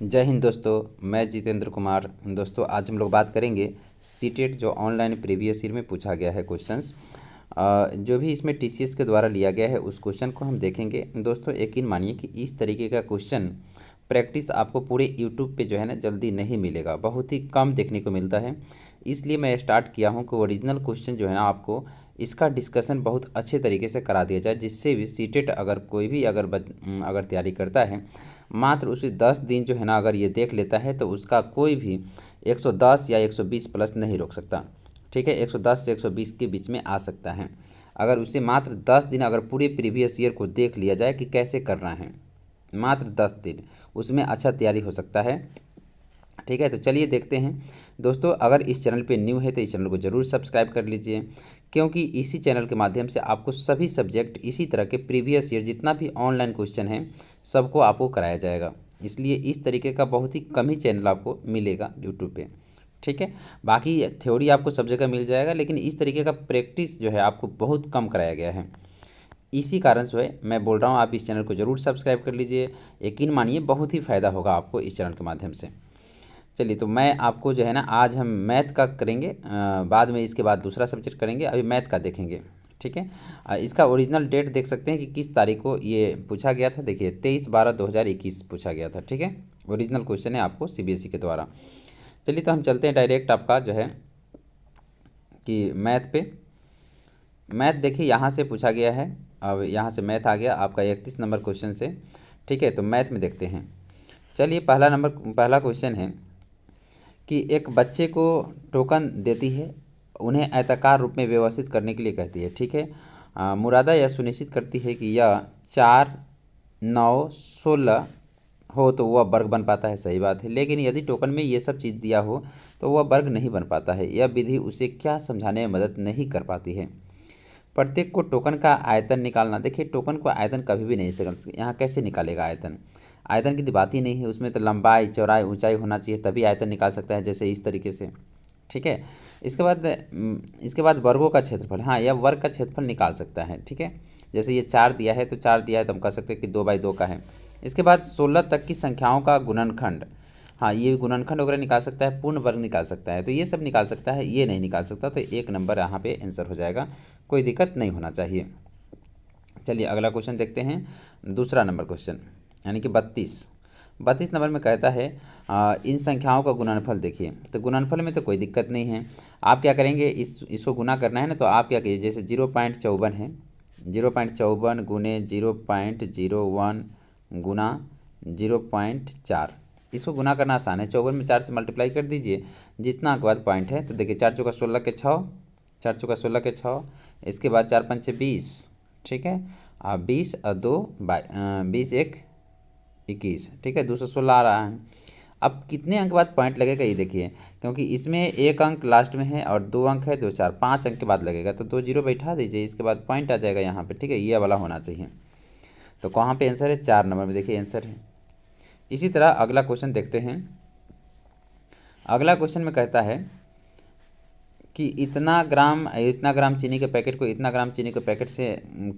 जय हिंद दोस्तों, मैं जितेंद्र कुमार। दोस्तों आज हम लोग बात करेंगे सीटेट जो ऑनलाइन प्रीवियस ईयर में पूछा गया है क्वेश्चंस। जो भी इसमें टीसीएस के द्वारा लिया गया है उस क्वेश्चन को हम देखेंगे। दोस्तों यकीन मानिए कि इस तरीके का क्वेश्चन प्रैक्टिस आपको पूरे यूट्यूब पे जो है ना जल्दी नहीं मिलेगा, बहुत ही कम देखने को मिलता है। इसलिए मैं स्टार्ट किया हूँ कि ओरिजिनल क्वेश्चन जो है ना आपको इसका डिस्कशन बहुत अच्छे तरीके से करा दिया जाए, जिससे भी सीटेट अगर कोई भी अगर तैयारी करता है मात्र उसे 10 दिन जो है ना अगर ये देख लेता है तो उसका कोई भी 110 या 120 प्लस नहीं रोक सकता। ठीक है, 110 से 120 के बीच में आ सकता है अगर उसे मात्र 10 दिन अगर पूरे प्रीवियस ईयर को देख लिया जाए कि कैसे करना है। मात्र 10 दिन उसमें अच्छा तैयारी हो सकता है। ठीक है, तो चलिए देखते हैं। दोस्तों अगर इस चैनल पे न्यू है तो इस चैनल को ज़रूर सब्सक्राइब कर लीजिए, क्योंकि इसी चैनल के माध्यम से आपको सभी सब्जेक्ट इसी तरह के प्रीवियस ईयर जितना भी ऑनलाइन क्वेश्चन है सबको आपको कराया जाएगा। इसलिए इस तरीके का बहुत ही कम ही चैनल आपको मिलेगा यूट्यूब पे। ठीक है, बाकी थ्योरी आपको सब जगह मिल जाएगा, लेकिन इस तरीके का प्रैक्टिस जो है आपको बहुत कम कराया गया है। इसी कारण से मैं बोल रहा हूँ आप इस चैनल को ज़रूर सब्सक्राइब कर लीजिए। यकीन मानिए बहुत ही फ़ायदा होगा आपको इस चैनल के माध्यम से। चलिए, तो मैं आपको जो है ना आज हम मैथ का करेंगे, बाद में इसके बाद दूसरा सब्जेक्ट करेंगे, अभी मैथ का देखेंगे। ठीक है, इसका ओरिजिनल डेट देख सकते हैं कि किस तारीख को ये पूछा गया था। देखिए 23/12/2021 पूछा गया था। ठीक है, ओरिजिनल क्वेश्चन है आपको सीबीएसई के द्वारा। चलिए, तो हम चलते हैं डायरेक्ट आपका जो है कि मैथ पे। मैथ देखिए यहाँ से पूछा गया है। अब यहाँ से मैथ आ गया आपका 31 नंबर क्वेश्चन से। ठीक है, तो मैथ में देखते हैं। चलिए, पहला क्वेश्चन है कि एक बच्चे को टोकन देती है, उन्हें आयताकार रूप में व्यवस्थित करने के लिए कहती है। ठीक है, मुरादा यह सुनिश्चित करती है कि यह 4, 9, 16 हो तो वह वर्ग बन पाता है। सही बात है, लेकिन यदि टोकन में ये सब चीज़ दिया हो तो वह वर्ग नहीं बन पाता है। यह विधि उसे क्या समझाने में मदद नहीं कर पाती है। प्रत्येक को टोकन का आयतन निकालना। देखिए टोकन को आयतन कभी भी नहीं निकल, यहाँ कैसे निकालेगा आयतन। आयतन की तो बात ही नहीं है, उसमें तो लंबाई चौड़ाई ऊंचाई होना चाहिए तभी आयतन निकाल सकता है, जैसे इस तरीके से। ठीक है, इसके बाद वर्गों का क्षेत्रफल। हाँ, यह वर्ग का क्षेत्रफल निकाल सकता है। ठीक है, जैसे ये 4 दिया है तो 4 दिया है तो हम कह सकते हैं कि 2/2 का है। इसके बाद 16 तक की संख्याओं का गुणनखंड। हाँ, ये गुणनखंड वगैरह निकाल सकता है, पूर्ण वर्ग निकाल सकता है, तो ये सब निकाल सकता है, ये नहीं निकाल सकता। तो 1 नंबर यहाँ पे आंसर हो जाएगा, कोई दिक्कत नहीं होना चाहिए। चलिए अगला क्वेश्चन देखते हैं, दूसरा नंबर क्वेश्चन यानी कि 32 नंबर में कहता है इन संख्याओं का गुणनफल देखिए। तो गुणनफल में तो कोई दिक्कत नहीं है। आप क्या करेंगे, इसको गुना करना है ना, तो आप क्या कीजिए, जैसे 0.54 है, 0.54 गुने 0.01 गुना 0.4। इसको गुना करना आसान है, 54 में 4 से मल्टीप्लाई कर दीजिए, जितना के बाद पॉइंट है। तो देखिए 4 चौका 16 के 6, 4 चौका 16 के 6, इसके बाद 4 पंचे 20। ठीक है, 20 और 2 20 1 21। ठीक है, 216 आ रहा है। अब कितने अंक बाद पॉइंट लगेगा ये देखिए, क्योंकि इसमें 1 अंक लास्ट में है और 2 अंक है, 2 4 5 अंक के बाद लगेगा, तो 2 जीरो बैठा दीजिए, इसके बाद पॉइंट आ जाएगा यहाँ पे। ठीक है, ये वाला होना चाहिए। तो कहाँ पे आंसर है, 4 नंबर में देखिए आंसर है। इसी तरह अगला क्वेश्चन देखते हैं। अगला क्वेश्चन में कहता है कि इतना ग्राम चीनी के पैकेट को इतना ग्राम चीनी के पैकेट से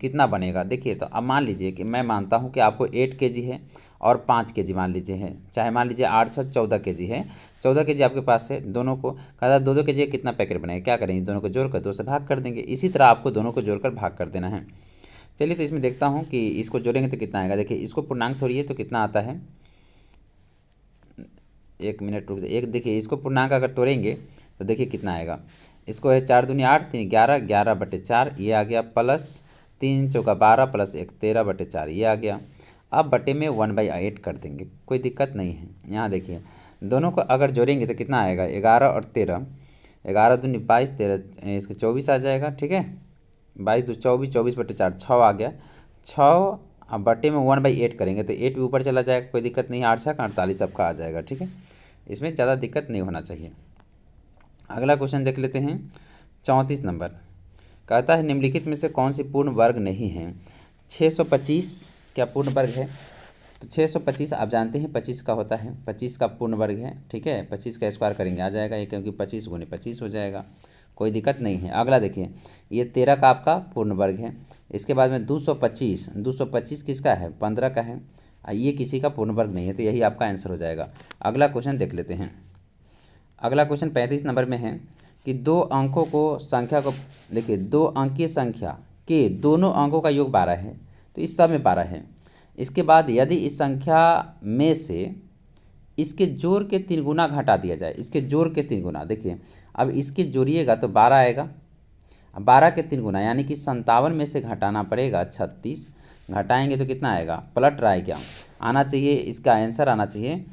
कितना बनेगा। देखिए, तो अब मान लीजिए कि मैं मानता हूँ कि आपको 8 kg है और 5 kg मान लीजिए है, चाहे मान लीजिए 8 6 14 kg है, 14 kg आपके पास है। दोनों को कहता 2-2 kg कितना पैकेट बनेगा, क्या करेंगे, दोनों को जोड़कर 2 से भाग कर देंगे। इसी तरह आपको दोनों को जोड़कर भाग कर देना है। चलिए, तो इसमें देखता हूँ कि इसको जोड़ेंगे तो कितना आएगा। देखिए इसको पूर्णांक तोड़िए तो कितना आता है, 1 मिनट रुक जाइए। देखिए इसको पूर्णांक अगर तोड़ेंगे तो देखिए कितना आएगा। इसको है 4 दूनी 8, 3 11, 11/4 ये आ गया, प्लस 3 चौका 12 प्लस 1 13/4 ये आ गया। अब बटे में 1/8 कर देंगे, कोई दिक्कत नहीं है। यहाँ देखिए दोनों को अगर जोड़ेंगे तो कितना आएगा, 11 और 13, 11 दूनी 22, 13 इसके 24 आ जाएगा। ठीक है, 22 2 24, 24/4 6 आ गया। 6 अब बटे में 1/8 करेंगे तो 8 भी ऊपर चला जाएगा, कोई दिक्कत नहीं है। 8 6 48 आपका आ जाएगा। ठीक है, इसमें ज़्यादा दिक्कत नहीं होना चाहिए। अगला क्वेश्चन देख लेते हैं, 34 नंबर। कहता है निम्नलिखित में से कौन सी पूर्ण वर्ग नहीं है। 625 क्या पूर्ण वर्ग है। तो 625 आप जानते हैं 25 का होता है, 25 का पूर्ण वर्ग है। ठीक है, 25 का स्क्वायर करेंगे आ जाएगा ये, क्योंकि 25 गुने 25 हो जाएगा, कोई दिक्कत नहीं है। अगला देखिए, ये 13 का आपका पूर्ण वर्ग है। इसके बाद में 225 किसका है, 15 का है। ये किसी का पूर्ण वर्ग नहीं है, तो यही आपका आंसर हो जाएगा। अगला क्वेश्चन देख लेते हैं। अगला क्वेश्चन 35 नंबर में है कि दो अंकों को संख्या को देखिए, दो अंकीय संख्या के दोनों अंकों का योग 12 है, तो इस सब में 12 है। इसके बाद यदि इस संख्या में से इसके जोड़ के 3 गुना घटा दिया जाए, इसके जोड़ के 3 गुना, देखिए अब इसके जोड़िएगा तो 12 आएगा, 12 के 3 गुना यानी कि 57 में से घटाना पड़ेगा 36, घटाएंगे तो कितना आएगा, पलट रहा है क्या, आना चाहिए, इसका आंसर आना चाहिए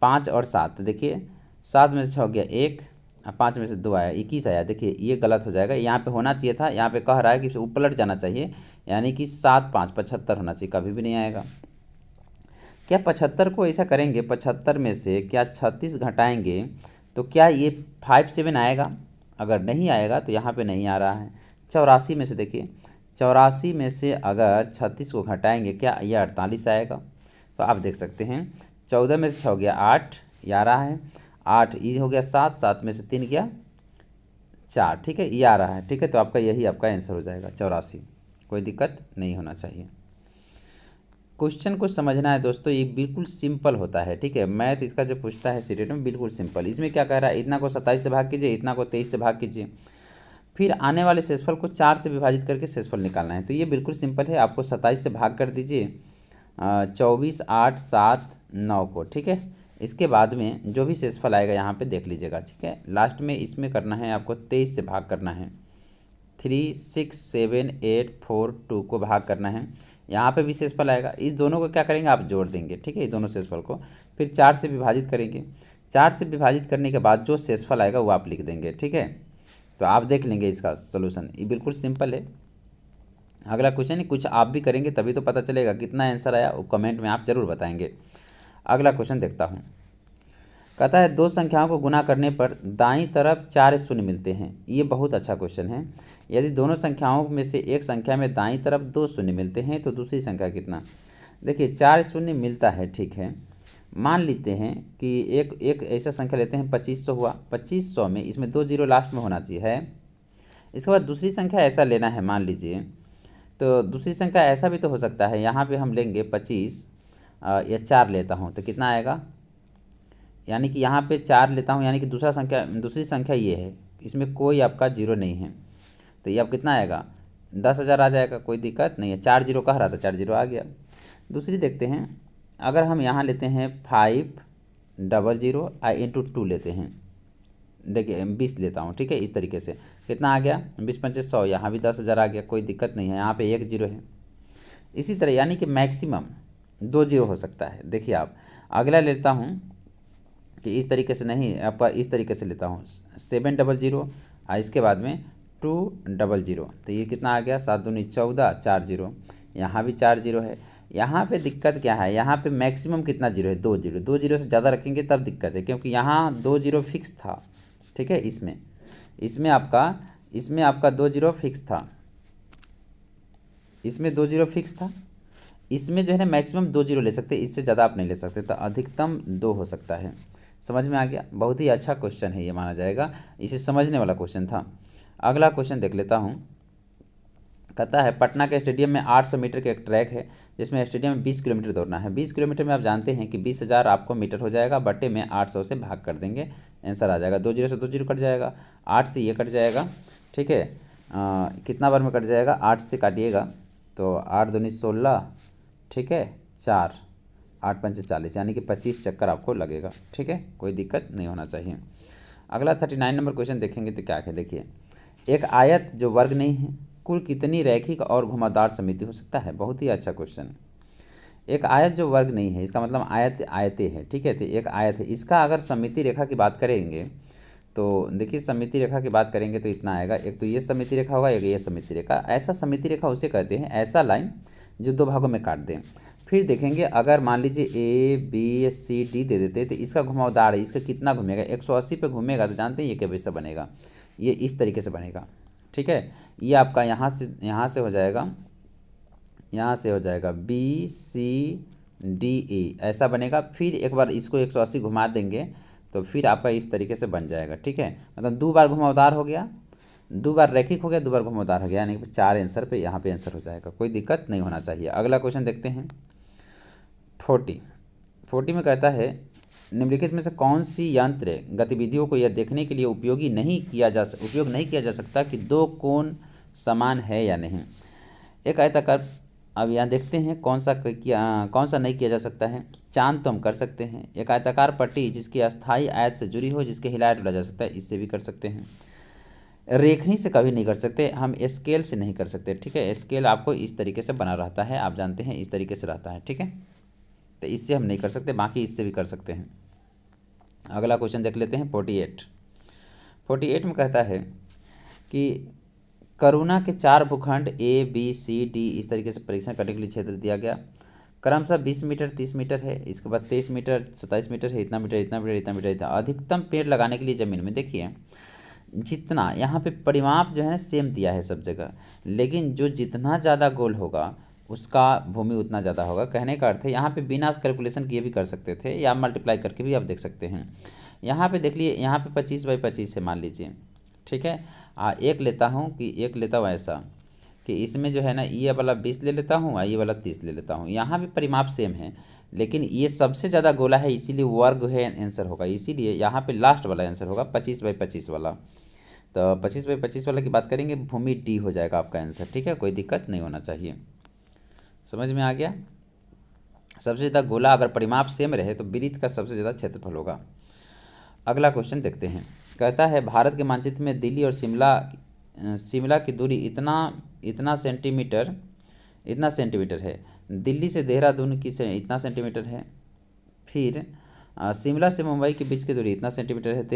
5 और 7। देखिए 7 में से 6 हो गया 1, 5 में से 2 आया 21 आया। देखिए ये गलत हो जाएगा, यहाँ पे होना चाहिए था, यहाँ पे कह रहा है कि पलट जाना चाहिए, यानी कि 7 5 75 होना चाहिए, कभी भी नहीं आएगा। क्या 75 को ऐसा करेंगे, 75 में से क्या 36 घटाएंगे तो क्या ये 57 आएगा, अगर नहीं आएगा तो यहाँ पे नहीं आ रहा है। 84 में से देखिए, 84 में से अगर 36 को घटाएंगे क्या ये 48 आएगा। तो आप देख सकते हैं 14 में से 6 हो गया 8, ये आ रहा है, 8 ये हो गया 7, 7 में से 3 गया 4, ठीक है, ये आ रहा है, ठीक है। तो आपका यही आपका आंसर हो जाएगा 84, कोई दिक्कत नहीं होना चाहिए। क्वेश्चन को समझना है दोस्तों, ये बिल्कुल सिंपल होता है, ठीक है। मैथ इसका जो पूछता है सीटेट में बिल्कुल सिंपल। इसमें क्या कह रहा है, इतना को 27 से भाग कीजिए, इतना को 23 से भाग कीजिए, फिर आने वाले शेषफल को 4 से विभाजित करके शेषफल निकालना है। तो ये बिल्कुल सिंपल है, आपको 27 से भाग कर दीजिए 24 8 7 9 को, ठीक है। इसके बाद में जो भी शेषफल आएगा यहाँ पे देख लीजिएगा, ठीक है। लास्ट में इसमें करना है आपको 23 से भाग करना है, 3 6 7 8 4 2 को भाग करना है, यहाँ पे भी शेषफल आएगा, इस दोनों को क्या करेंगे आप जोड़ देंगे, ठीक है, इस दोनों शेषफल को फिर 4 से विभाजित करेंगे, 4 से विभाजित करने के बाद जो शेषफल आएगा वो आप लिख देंगे, ठीक है। तो आप देख लेंगे इसका सलूशन, ये बिल्कुल सिंपल है। अगला क्वेश्चन है, कुछ आप भी करेंगे तभी तो पता चलेगा कितना आंसर आया, वो कमेंट में आप जरूर बताएंगे। अगला क्वेश्चन देखता हूँ, कहता है दो संख्याओं को गुना करने पर दाईं तरफ 4 शून्य मिलते हैं। ये बहुत अच्छा क्वेश्चन है। यदि दोनों संख्याओं में से एक संख्या में दाईं तरफ 2 शून्य मिलते हैं तो दूसरी संख्या कितना। देखिए 4 शून्य मिलता है, ठीक है। मान लेते हैं कि एक ऐसा संख्या लेते हैं 2500 हुआ, 2500 में इसमें 2 जीरो लास्ट में होना चाहिए है। इसके बाद दूसरी संख्या ऐसा लेना है, मान लीजिए, तो दूसरी संख्या ऐसा भी तो हो सकता है, यहाँ पे हम लेंगे 25 या 4 लेता हूँ तो कितना आएगा, यानी कि यहाँ पे 4 लेता हूँ, यानी कि दूसरी संख्या ये है, इसमें कोई आपका जीरो नहीं है, तो ये अब कितना आएगा 10,000 आ जाएगा, कोई दिक्कत नहीं है। 4 जीरो कह रहा था, 4 जीरो आ गया। दूसरी देखते हैं, अगर हम यहाँ लेते हैं 500 इंटू 2 लेते हैं, देखिए 20 लेता हूँ, ठीक है, इस तरीके से कितना आ गया 20 पंचे 100, यहाँ भी 10,000 आ गया, कोई दिक्कत नहीं है, यहाँ पे 1 जीरो है। इसी तरह यानी कि मैक्सिमम 2 जीरो हो सकता है। देखिए आप अगला लेता हूँ कि इस तरीके से नहीं, आपका इस तरीके से लेता हूँ 700 और इसके बाद में 200, तो ये कितना आ गया 7 दूनी 14, 4 जीरो, यहाँ भी 4 जीरो है। यहाँ पे दिक्कत क्या है, यहाँ पे मैक्सिमम कितना जीरो है, 2 जीरो, 2 जीरो से ज़्यादा रखेंगे तब दिक्कत है, क्योंकि यहाँ 2 जीरो फिक्स था, ठीक है। इसमें आपका 2 जीरो फिक्स था, इसमें 2 जीरो फिक्स था, इसमें जो है ना मैक्सिमम 2 जीरो ले सकते हैं, इससे ज़्यादा आप नहीं ले सकते, तो अधिकतम 2 हो सकता है। समझ में आ गया, बहुत ही अच्छा क्वेश्चन है ये, माना जाएगा, इसे समझने वाला क्वेश्चन था। अगला क्वेश्चन देख लेता हूँ, कहता है पटना के स्टेडियम में 800 मीटर का एक ट्रैक है जिसमें स्टेडियम में 20 किलोमीटर दौड़ना है। 20 किलोमीटर में आप जानते हैं कि 20,000 आपको मीटर हो जाएगा, बटे में 800 से भाग कर देंगे, आंसर आ जाएगा। 2 जीरो से 2 जीरो कट जाएगा, 8 से ये कट जाएगा, ठीक है। कितना बार में कट जाएगा, 8 से काटिएगा तो 8 दूनी 16, ठीक है, 4 8 पंचे 40, यानी कि 25 चक्कर आपको लगेगा, ठीक है, कोई दिक्कत नहीं होना चाहिए। अगला 39 नंबर क्वेश्चन देखेंगे तो क्या है, देखिए एक आयत जो वर्ग नहीं है कुल कितनी रैखिक और घुमावदार समिति हो सकता है। बहुत ही अच्छा क्वेश्चन। एक आयत जो वर्ग नहीं है, इसका मतलब आयतें हैं, ठीक है। तो एक आयत है, इसका अगर समिति रेखा की बात करेंगे तो देखिए समिति रेखा की बात करेंगे तो इतना आएगा, एक तो ये समिति रेखा होगा, एक ये समिति रेखा। ऐसा समिति रेखा उसे कहते हैं, ऐसा लाइन जो 2 भागों में काट दें। फिर देखेंगे अगर मान लीजिए ABCD दे देते तो इसका घुमावदार है, इसका कितना घूमेगा, 180 पे घूमेगा, तो जानते हैं ये कैसे बनेगा, ये इस तरीके से बनेगा, ठीक है। ये आपका यहाँ से हो जाएगा, यहाँ से हो जाएगा BCDE ऐसा बनेगा। फिर एक बार इसको 180 घुमा देंगे तो फिर आपका इस तरीके से बन जाएगा, ठीक है। मतलब 2 बार घुमावदार हो गया, 2 बार रैखिक हो गया, 2 बार घुमावदार हो गया, यानी कि 4 आंसर पे यहाँ पे आंसर हो जाएगा, कोई दिक्कत नहीं होना चाहिए। अगला क्वेश्चन देखते हैं, 40 40 में कहता है निम्नलिखित में से कौन सी यंत्र गतिविधियों को यह देखने के लिए उपयोग नहीं किया जा सकता कि दो कोण समान है या नहीं। एक आयताकार, अब यहाँ देखते हैं कौन सा नहीं किया जा सकता है। चांद तो हम कर सकते हैं। एक आयताकार पट्टी जिसकी अस्थायी आयत से जुड़ी हो, जिसके हिलाया डुला जा सकता है, इससे भी कर सकते हैं। रेखनी से कभी नहीं कर सकते, हम स्केल से नहीं कर सकते। ठीक है, स्केल आपको इस तरीके से बना रहता है, आप जानते हैं इस तरीके से रहता है। ठीक है, तो इससे हम नहीं कर सकते, बाकी इससे भी कर सकते हैं। अगला क्वेश्चन देख लेते हैं 48 में कहता है कि करुणा के 4 भूखंड ABCD इस तरीके से परीक्षण करने के लिए क्षेत्र दिया गया। क्रमशः 20 मीटर 30 मीटर है, इसके बाद 23 मीटर 27 मीटर है, इतना मीटर इतना मीटर इतना मीटर इतना। अधिकतम पेड़ लगाने के लिए ज़मीन में देखिए जितना यहाँ पे परिमाप जो है ना सेम दिया है सब जगह, लेकिन जो जितना ज़्यादा गोल होगा उसका भूमि उतना ज़्यादा होगा। कहने का अर्थ है यहाँ पे बिना कैलकुलेशन किए भी कर सकते थे, या मल्टीप्लाई करके भी आप देख सकते हैं। यहाँ पे देख लिए, यहाँ पे 25/25 है मान लीजिए। ठीक है, एक लेता हूँ ऐसा कि इसमें जो है ना ये वाला 20 ले लेता हूँ और ये वाला 30 ले लेता हूँ। यहाँ भी परिमाप सेम है, लेकिन ये सबसे ज़्यादा गोला है, इसीलिए वर्ग है आंसर होगा। इसीलिए यहाँ पे लास्ट वाला आंसर होगा 25/25 वाला। तो 25/25 वाला की बात करेंगे, भूमि डी हो जाएगा आपका आंसर। ठीक है, कोई दिक्कत नहीं होना चाहिए। समझ में आ गया। सबसे ज़्यादा गोला अगर परिमाप सेम रहे तो वृत्त का सबसे ज़्यादा क्षेत्रफल होगा। अगला क्वेश्चन देखते हैं। कहता है भारत के मानचित्र में दिल्ली और शिमला की दूरी इतना सेंटीमीटर है। दिल्ली से देहरादून की इतना सेंटीमीटर है। फिर शिमला से मुंबई के बीच की दूरी इतना सेंटीमीटर है।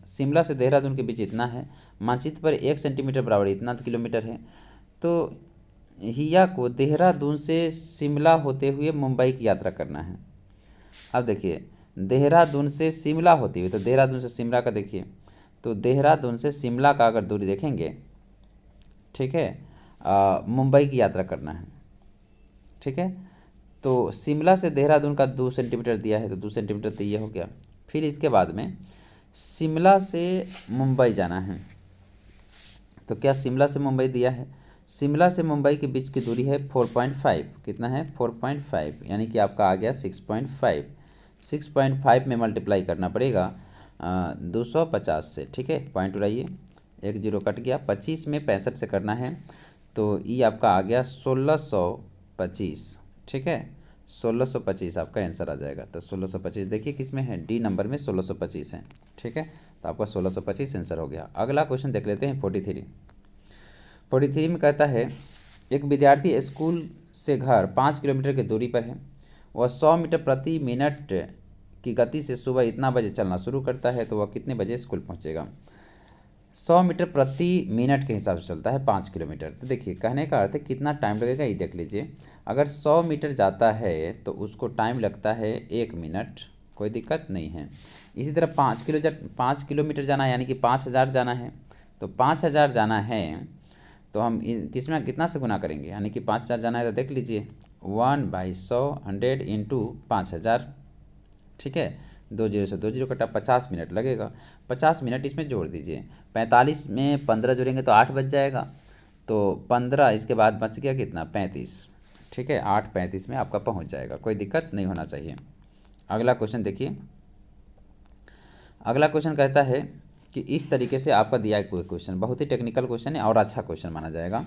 शिमला से देहरादून के बीच इतना है। मानचित्र पर 1 सेंटीमीटर बराबर इतना किलोमीटर है। तो हिया को देहरादून से शिमला होते हुए मुंबई की यात्रा करना है। अब देखिए देहरादून से शिमला होती हुई, तो देहरादून से शिमला का देखिए, तो देहरादून से शिमला का अगर दूरी देखेंगे, ठीक है, मुंबई की यात्रा करना है। ठीक है, तो शिमला से देहरादून का 2 सेंटीमीटर दिया है, तो 2 सेंटीमीटर तो ये हो गया। फिर इसके बाद में शिमला से मुंबई जाना है, तो क्या शिमला से मुंबई दिया है। शिमला से मुंबई के बीच की दूरी है 4.5, कितना है 4.5, यानी कि आपका आ गया 6.5। 6.5 में मल्टीप्लाई करना पड़ेगा 250 से। ठीक है, पॉइंट उड़ाइए, 1 0 कट गया। 25 में 65 से करना है, तो ये आपका आ गया 1625। ठीक है, 1625 आपका आंसर आ जाएगा। तो 1625 देखिए किस में है, डी नंबर में 1625 है। ठीक है, तो आपका 1625 आंसर हो गया। अगला क्वेश्चन देख लेते हैं 43 में कहता है एक विद्यार्थी स्कूल से घर 5 किलोमीटर की दूरी पर है। वह 100 मीटर प्रति मिनट की गति से सुबह इतना बजे चलना शुरू करता है, तो वह कितने बजे स्कूल पहुंचेगा। 100 मीटर प्रति मिनट के हिसाब से चलता है 5 किलोमीटर। तो देखिए कहने का अर्थ है कितना टाइम लगेगा ये देख लीजिए। अगर 100 मीटर जाता है तो उसको टाइम लगता है 1 मिनट, कोई दिक्कत नहीं है। इसी तरह 5 किलोमीटर जाना है, यानी कि 5000 जाना है। तो 5000 जाना है तो हम किसमें कितना से गुना करेंगे, यानी कि 5000 जाना है तो देख लीजिए 1/100 100 इंटू 5000। ठीक है, 2 0 से 2 0 कटा, 50 मिनट लगेगा। 50 मिनट इसमें जोड़ दीजिए, 45 में 15 जोड़ेंगे तो 8 बच जाएगा। तो 15 इसके बाद बच गया कितना 35। ठीक है, 8:35 में आपका पहुंच जाएगा, कोई दिक्कत नहीं होना चाहिए। अगला क्वेश्चन देखिए। अगला क्वेश्चन कहता है कि इस तरीके से आपका दिया कोई क्वेश्चन बहुत ही टेक्निकल क्वेश्चन है और अच्छा क्वेश्चन माना जाएगा।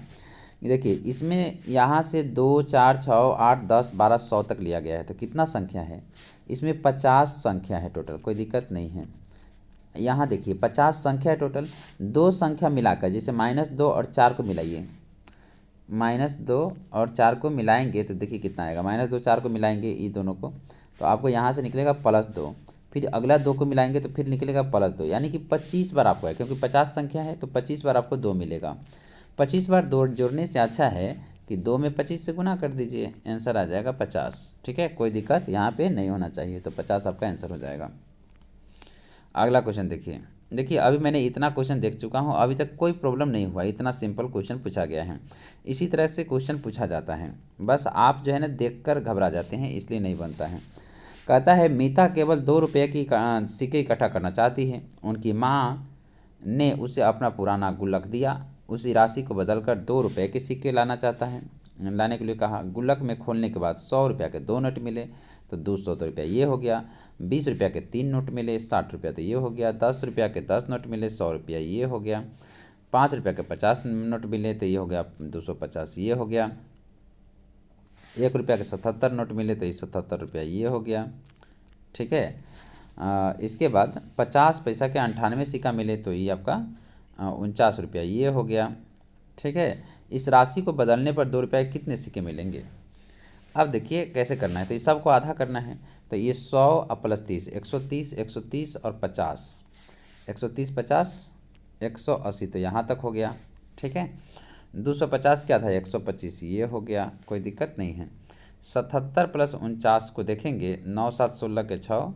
देखिए इसमें यहाँ से 2 4 6 8 10 12 100 तक लिया गया है, तो कितना संख्या है इसमें 50 संख्या है टोटल, कोई दिक्कत नहीं है। यहाँ देखिए 50 संख्या है टोटल। 2 संख्या मिलाकर, जैसे -2 और 4 को मिलाइए, -2 और 4 को मिलाएंगे तो देखिए कितना आएगा। -2 4 को मिलाएंगे ये दोनों को, तो आपको यहाँ से निकलेगा +2। फिर अगला 2 को मिलाएंगे तो फिर निकलेगा +2, यानी कि 25 बार आपको है, क्योंकि 50 संख्या है तो 25 बार आपको 2 मिलेगा। 25 बार 2 जोड़ने से अच्छा है कि 2 में 25 से गुना कर दीजिए, आंसर आ जाएगा 50। ठीक है, कोई दिक्कत यहाँ पे नहीं होना चाहिए, तो 50 आपका आंसर हो जाएगा। अगला क्वेश्चन देखिए अभी मैंने इतना क्वेश्चन देख चुका हूँ, अभी तक कोई प्रॉब्लम नहीं हुआ, इतना सिंपल क्वेश्चन पूछा गया है। इसी तरह से क्वेश्चन पूछा जाता है, बस आप जो है ना देखकर घबरा जाते हैं, इसलिए नहीं बनता है। कहता है मीता केवल 2 रुपये की सिक्के इकट्ठा करना चाहती है। उनकी माँ ने उसे अपना पुराना गुल्लक दिया, उसी राशि को बदलकर 2 रुपये के सिक्के लाना चाहता है। लाने के लिए कहा। गुल्लक में खोलने के बाद 100 रुपया के 2 नोट मिले तो 200 रुपया ये हो गया। 20 रुपया के 3 नोट मिले 60 रुपया तो ये हो गया। 10 रुपया के 10 नोट मिले 100 रुपया ये हो गया। 5 रुपया के 50 नोट मिले तो ये हो गया 250 ये हो गया। 1 रुपया के 77 नोट मिले तो ये 77 रुपया ये हो गया। ठीक है। इसके बाद 50 पैसा के 98 सिक्का मिले तो ये आपका 49 रुपया ये हो गया। ठीक है। इस राशि को बदलने पर 2 रुपये कितने सिक्के मिलेंगे। अब देखिए कैसे करना है, तो इस सब को आधा करना है। तो ये 100 प्लस 30 130 130 और 50 130 50 180 तो यहाँ तक हो गया। ठीक है। 250 क्या था 125 ये हो गया, कोई दिक्कत नहीं है। 77 प्लस 49 को देखेंगे 9 7 16 के 6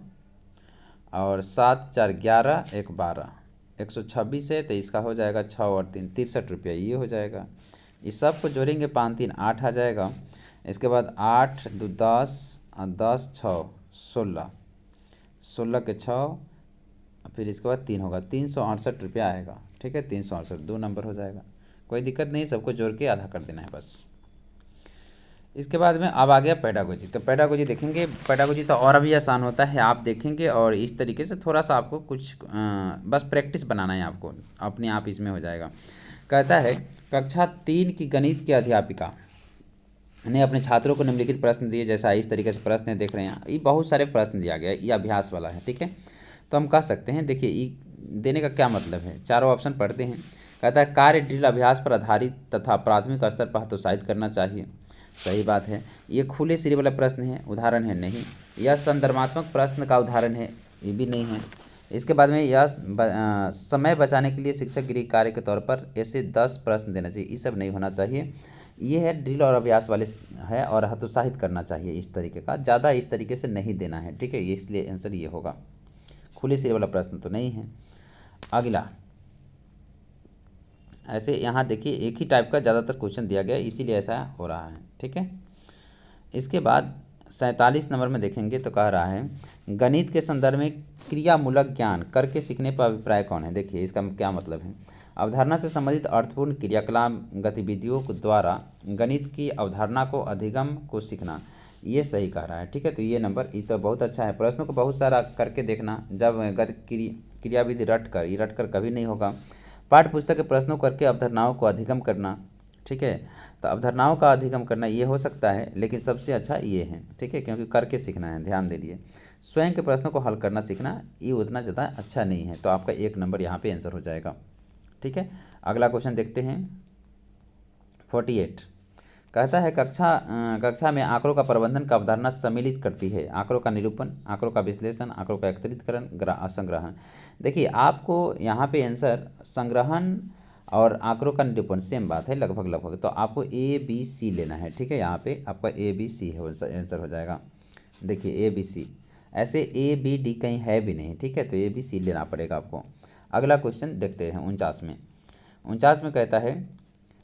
और 7 4 11 1 12 126 है तो इसका हो जाएगा 6 और 3 63 रुपया ये हो जाएगा। इस सब को जोड़ेंगे 5 3 8 आ जाएगा। इसके बाद 8 2 10 और 10 6 16 16 के 6 फिर इसके बाद 3 होगा 368 रुपया आएगा। ठीक है। 368 2 नंबर हो जाएगा, कोई दिक्कत नहीं, सबको जोड़ के आधा कर देना है बस। इसके बाद में अब आ गया पेडागोजी। तो पेडागोजी देखेंगे, पेडागोजी तो और भी आसान होता है, आप देखेंगे और इस तरीके से थोड़ा सा आपको कुछ बस प्रैक्टिस बनाना है आपको, अपने आप इसमें हो जाएगा। कहता है कक्षा 3 की गणित की अध्यापिका ने अपने छात्रों को निम्नलिखित प्रश्न दिए। जैसा इस तरीके से प्रश्न देख रहे हैं, ये बहुत सारे प्रश्न दिया गया है, ये अभ्यास वाला है। ठीक है। तो हम कह सकते हैं, देखिए देने का क्या मतलब है, चारों ऑप्शन पढ़ते हैं। कहता है कार्य ड्रिल अभ्यास पर आधारित तथा प्राथमिक स्तर पर हतोत्साहित करना चाहिए। सही बात है। ये खुले सिरे वाला प्रश्न है, उदाहरण है नहीं। यह संदर्भात्मक प्रश्न का उदाहरण है, ये भी नहीं है। इसके बाद में यह समय बचाने के लिए शिक्षक गृह कार्य के तौर पर ऐसे 10 प्रश्न देना चाहिए, ये सब नहीं होना चाहिए। ये है ड्रिल और अभ्यास वाले है और हतोत्साहित करना चाहिए इस तरीके का, ज़्यादा इस तरीके से नहीं देना है। ठीक है। ये इसलिए आंसर ये होगा, खुले सिरे वाला प्रश्न तो नहीं है। अगला ऐसे यहाँ देखिए एक ही टाइप का ज़्यादातर क्वेश्चन दिया गया है, इसीलिए ऐसा हो रहा है। ठीक है। इसके बाद 47 नंबर में देखेंगे तो कह रहा है गणित के संदर्भ में क्रियामूलक ज्ञान करके सीखने पर अभिप्राय कौन है। देखिए इसका क्या मतलब है, अवधारणा से संबंधित अर्थपूर्ण क्रियाकलाप गतिविधियों के द्वारा गणित की अवधारणा को अधिगम को सीखना, ये सही कह रहा है। ठीक है। तो ये नंबर ये तो बहुत अच्छा है, प्रश्नों को बहुत सारा करके देखना, जब क्रियाविधि रट कर कभी नहीं होगा। पाठ्य पुस्तक के प्रश्नों करके अवधारणाओं को अधिगम करना। ठीक है। तो अवधारणाओं का अधिगम करना ये हो सकता है, लेकिन सबसे अच्छा ये है। ठीक है। क्योंकि करके सीखना है, ध्यान दे लिए। स्वयं के प्रश्नों को हल करना सीखना ये उतना ज़्यादा अच्छा नहीं है, तो आपका 1 नंबर यहाँ पे आंसर हो जाएगा। ठीक है। अगला क्वेश्चन देखते हैं 48। कहता है कक्षा में आंकड़ों का प्रबंधन का अवधारणा सम्मिलित करती है। आंकड़ों का निरूपण, आंकड़ों का विश्लेषण, आंकड़ों का एकत्रीकरण, संग्रहण। देखिए आपको यहाँ पे आंसर संग्रहण और आंकड़ों का निरूपण सेम बात है लगभग, तो आपको ABC लेना है। ठीक है। यहाँ पे आपका ABC है आंसर हो जाएगा। देखिए ABC, ऐसे ABD कहीं है भी नहीं। ठीक है। तो ABC लेना पड़ेगा आपको। अगला क्वेश्चन देखते हैं 49 में। 49 में कहता है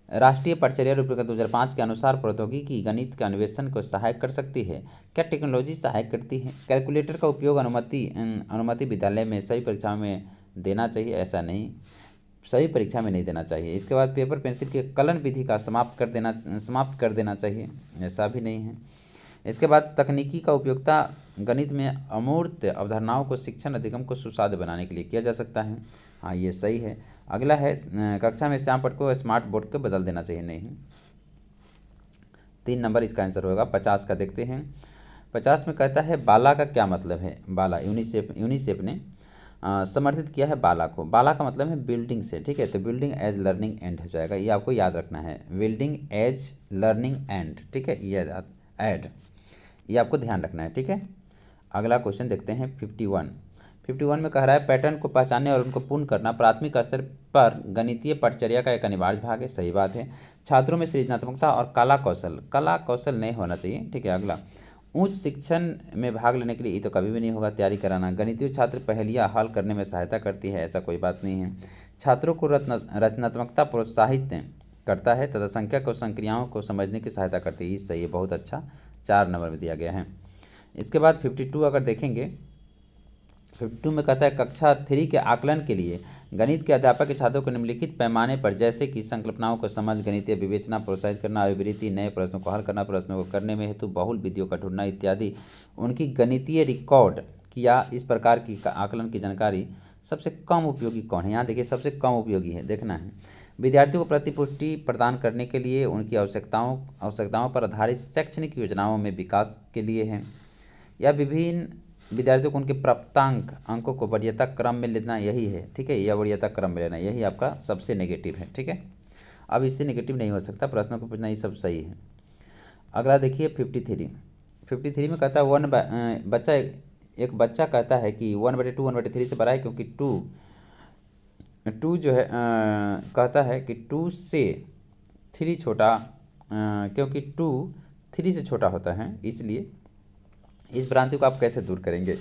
राष्ट्रीय पटचर्या रूपरेखा 2005 के अनुसार प्रौद्योगिकी गणित के अन्वेषण को सहायक कर सकती है। क्या टेक्नोलॉजी सहायक करती है। कैलकुलेटर का उपयोग अनुमति विद्यालय में सभी परीक्षाओं में देना चाहिए, ऐसा नहीं, सभी परीक्षा में नहीं देना चाहिए। इसके बाद पेपर पेंसिल के कलन विधि का समाप्त कर देना चाहिए, ऐसा भी नहीं है। इसके बाद तकनीकी का उपयोगिता गणित में अमूर्त अवधारणाओं को शिक्षण अधिगम को सुसाध्य बनाने के लिए किया जा सकता है। हाँ ये सही है। अगला है कक्षा में श्याम पट को स्मार्ट बोर्ड को बदल देना चाहिए, नहीं। 3 नंबर इसका आंसर होगा। 50 का देखते हैं। 50 में कहता है बाला का क्या मतलब है। बाला यूनिसेफ ने समर्थित किया है बाला को। बाला का मतलब है बिल्डिंग से। ठीक है। तो बिल्डिंग एज लर्निंग एंड हो जाएगा, ये आपको याद रखना है, बिल्डिंग एज लर्निंग एंड। ठीक है। ये आपको ध्यान रखना है। ठीक है। अगला क्वेश्चन देखते हैं 51 में कह रहा है पैटर्न को पहचानने और उनको पूर्ण करना प्राथमिक स्तर पर गणितीय पटचर्या का एक अनिवार्य भाग है। सही बात है। छात्रों में सृजनात्मकता और कला कौशल नहीं होना चाहिए। ठीक है। अगला उच्च शिक्षण में भाग लेने के लिए ये तो कभी भी नहीं होगा, तैयारी कराना। गणितीय छात्र पहेलियाँ हल करने में सहायता करती है, ऐसा कोई बात नहीं है। छात्रों को रचनात्मकता प्रोत्साहित करता है तथा संख्या को संक्रियाओं को समझने की सहायता करती है, ये सही है, बहुत अच्छा। 4 नंबर में दिया गया है। इसके बाद 52 अगर देखेंगे 52 में कहता है कक्षा 3 के आकलन के लिए गणित के अध्यापक के छात्रों को निम्नलिखित पैमाने पर जैसे कि संकल्पनाओं को समझ, गणितीय विवेचना प्रोत्साहित करना, अभिवृत्ति, नए प्रश्नों को हल करना, प्रश्नों को करने में हेतु बहुल विधियों का ढूंढना इत्यादि उनकी गणितीय रिकॉर्ड किया। इस प्रकार की आकलन की जानकारी सबसे कम उपयोगी कौन है? यहाँ देखिए सबसे कम उपयोगी है, देखना है। विद्यार्थियों को प्रतिपुष्टि प्रदान करने के लिए, उनकी आवश्यकताओं पर आधारित शैक्षणिक योजनाओं में विकास के लिए है, या विभिन्न विद्यार्थियों को उनके प्राप्तांक अंकों को वरीयता क्रम में लेना, यही है, ठीक है, या वरीयता क्रम में लेना, यही आपका सबसे नेगेटिव है, ठीक है। अब इससे नेगेटिव नहीं हो सकता, प्रश्नों को पूछना, ये सब सही है। अगला देखिए 53 में कहता है एक बच्चा कहता है कि 1/2 1/3 से बड़ा है, क्योंकि टू जो है कहता है कि 2 से 3 छोटा, क्योंकि 2 3 से छोटा होता है, इसलिए इस भ्रांति को आप कैसे दूर करेंगे?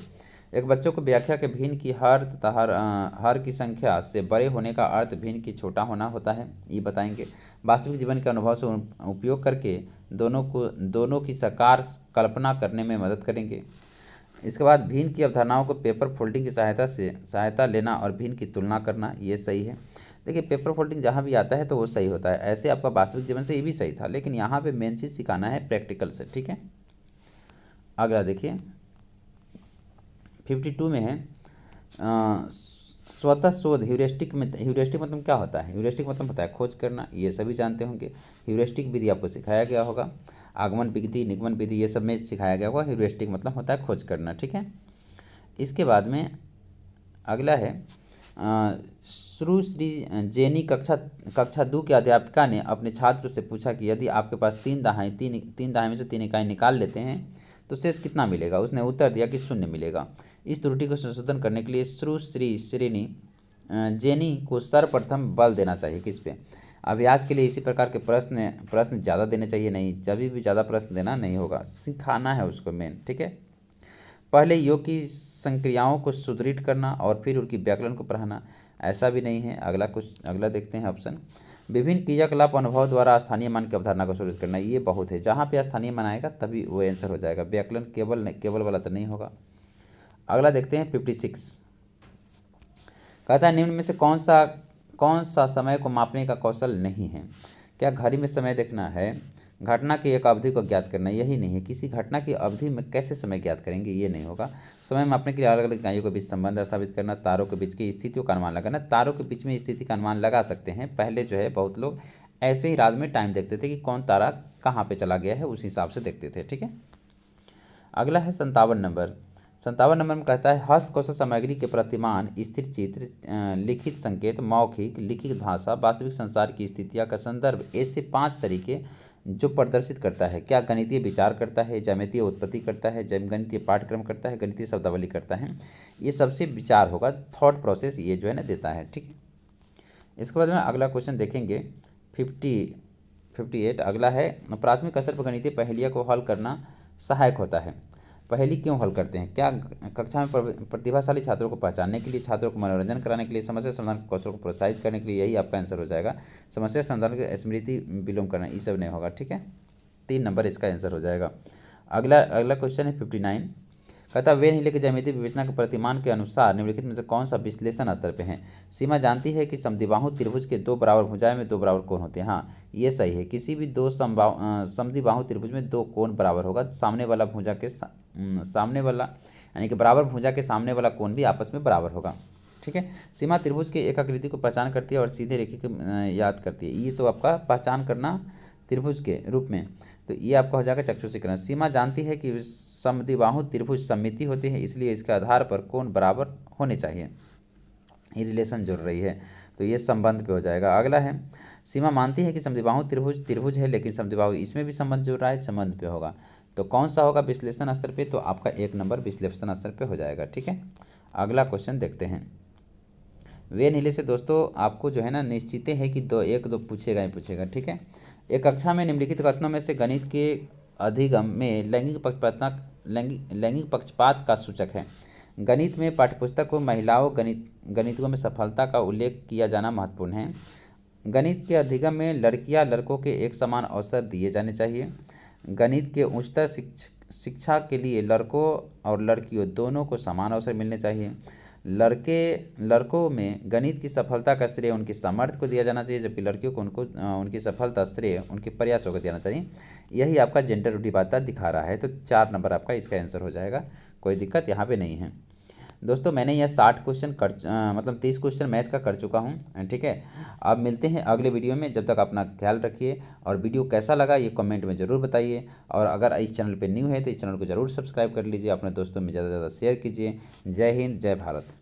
एक बच्चों को व्याख्या के भिन्न की हर तथा हर की संख्या से बड़े होने का अर्थ भिन्न की छोटा होना होता है, ये बताएंगे। वास्तविक जीवन के अनुभव से उपयोग करके दोनों की साकार कल्पना करने में मदद करेंगे। इसके बाद भिन्न की अवधारणाओं को पेपर फोल्डिंग की सहायता लेना और भिन्न की तुलना करना, ये सही है। देखिए पेपर फोल्डिंग जहाँ भी आता है तो वो सही होता है, ऐसे आपका वास्तविक जीवन से ये भी सही था, लेकिन यहाँ पे मेन चीज़ सिखाना है प्रैक्टिकल से, ठीक है। अगला देखिए 52 में है स्वतः शोध। ह्यूरिस्टिक मतलब क्या होता है? ह्यूरिस्टिक मतलब होता है खोज करना, ये सभी जानते होंगे। ह्यूरिस्टिक विधि आपको सिखाया गया होगा, आगमन विधि, निगमन विधि, ये सब में सिखाया गया होगा। ह्यूरिस्टिक मतलब होता है खोज करना, ठीक है। इसके बाद में अगला है श्री जेनी कक्षा 2 के अध्यापिका ने अपने छात्र से पूछा कि यदि आपके पास 3 दहाई में से 3 इकाई निकाल लेते हैं तो शेष कितना मिलेगा? उसने उत्तर दिया कि 0 मिलेगा। इस त्रुटि को संशोधन करने के लिए श्री जेनी को सर्वप्रथम बल देना चाहिए किस पे? अभ्यास के लिए इसी प्रकार के प्रश्न ज़्यादा देने चाहिए, नहीं, जब भी ज़्यादा प्रश्न देना नहीं होगा, सिखाना है उसको मेन, ठीक है। पहले योग की संक्रियाओं को सुदृढ़ करना और फिर उनकी व्याकरण को पढ़ाना, ऐसा भी नहीं है। अगला देखते हैं ऑप्शन, विभिन्न क्रियाकलाप अनुभव द्वारा स्थानीय मान की अवधारणा को सुदृढ़ करना, ये बहुत है। जहाँ पे स्थानीय मान आएगा तभी वो आंसर हो जाएगा, व्याकरण केवल वाला तो नहीं होगा। अगला देखते हैं 56, कहता है निम्न में से कौन सा समय को मापने का कौशल नहीं है? क्या घड़ी में समय देखना है? घटना की एक अवधि को ज्ञात करना, यही नहीं है। किसी घटना की अवधि में कैसे समय ज्ञात करेंगे, ये नहीं होगा। समय मापने के लिए अलग अलग इकाइयों के बीच संबंध स्थापित करना, तारों के बीच की स्थितियों का अनुमान लगाना। तारों के बीच में स्थिति का अनुमान लगा सकते हैं। पहले जो है बहुत लोग ऐसे ही रात में टाइम देखते थे कि कौन तारा कहाँ पर चला गया है, उस हिसाब से देखते थे, ठीक है। अगला है 57 नंबर में कहता है हस्तकौशल सामग्री के प्रतिमान, स्थिर चित्र, लिखित संकेत, मौखिक लिखित भाषा, वास्तविक संसार की स्थितियाँ का संदर्भ, ऐसे 5 तरीके जो प्रदर्शित करता है। क्या गणितीय विचार करता है, ज्यामितीय उत्पत्ति करता है, गणितीय पाठ्यक्रम करता है, गणितीय शब्दावली करता है, ये सबसे विचार होगा, थॉट प्रोसेस ये जो है ना देता है, ठीक है। इसके बाद में अगला क्वेश्चन देखेंगे 58। अगला है प्राथमिक स्तर पर गणितीय पहेलियाँ को हल करना सहायक होता है। पहेली क्यों हल करते हैं? क्या कक्षा में प्रतिभाशाली छात्रों को पहचानने के लिए, छात्रों को मनोरंजन कराने के लिए, समस्या समाधान कौशल को प्रोत्साहित करने के लिए, यही आपका आंसर हो जाएगा। समस्या समाधान की स्मृति विलोम करना, ये सब नहीं होगा, ठीक है। 3 नंबर इसका आंसर हो जाएगा। अगला क्वेश्चन है 59, कहता वेन हिले के ज्यामितीय विवेचना के प्रतिमान के अनुसार निम्नलिखित में से कौन सा विश्लेषण स्तर पे है? सीमा जानती है कि समद्विबाहु त्रिभुज के 2 बराबर भुजाएं में 2 बराबर कोण होते हैं। हाँ, ये सही है। किसी भी 2 समद्विबाहु त्रिभुज में 2 कोण बराबर होगा। सामने वाला यानी कि बराबर भुजा के सामने वाला कोण भी आपस में बराबर होगा, ठीक है। सीमा त्रिभुज के एक आकृति को पहचान करती है और सीधे रेखे को याद करती है। ये तो आपका पहचान करना त्रिभुज के रूप में, तो ये आपका हो जाएगा चक्षुषीकरण। सीमा जानती है कि समद्विबाहु त्रिभुज सममिति होती है, इसलिए इसके आधार पर कोण बराबर होने चाहिए। ये रिलेशन जुड़ रही है, तो ये संबंध पे हो जाएगा। अगला है सीमा मानती है कि समद्विबाहु त्रिभुज है, लेकिन समद्विबाहु इसमें भी संबंध जुड़ रहा है, संबंध पे होगा। तो कौन सा होगा विश्लेषण स्तर पे? तो आपका 1 नंबर विश्लेषण स्तर पे हो जाएगा, ठीक है। अगला क्वेश्चन देखते हैं। वे नीले से दोस्तों आपको जो है ना निश्चित है कि 1-2 पूछेगा ही पूछेगा, ठीक है। एक कक्षा में निम्नलिखित कथनों में से गणित के अधिगम में लैंगिक पक्षपात का सूचक है। गणित में पाठ्यपुस्तक में महिलाओं गणितों में सफलता का उल्लेख किया जाना महत्वपूर्ण है। गणित के अधिगम में लड़कियां लड़कों के एक समान अवसर दिए जाने चाहिए। गणित के उच्चतर शिक्षा के लिए लड़कों और लड़कियों दोनों को समान अवसर मिलने चाहिए। लड़कों में गणित की सफलता का श्रेय उनके सामर्थ्य को दिया जाना चाहिए, जबकि लड़कियों को उनकी सफलता श्रेय उनके प्रयासों को देना चाहिए। यही आपका जेंडर रूढ़िवादिता दिखा रहा है, तो 4 नंबर आपका इसका आंसर हो जाएगा। कोई दिक्कत यहाँ पे नहीं है। दोस्तों मैंने यह 60 क्वेश्चन मतलब 30 क्वेश्चन मैथ का कर चुका हूँ, ठीक है। अब मिलते हैं अगले वीडियो में, जब तक अपना ख्याल रखिए। और वीडियो कैसा लगा ये कमेंट में ज़रूर बताइए, और अगर इस चैनल पे न्यू है तो इस चैनल को ज़रूर सब्सक्राइब कर लीजिए, अपने दोस्तों में ज़्यादा से ज़्यादा शेयर कीजिए। जय हिंद, जय भारत।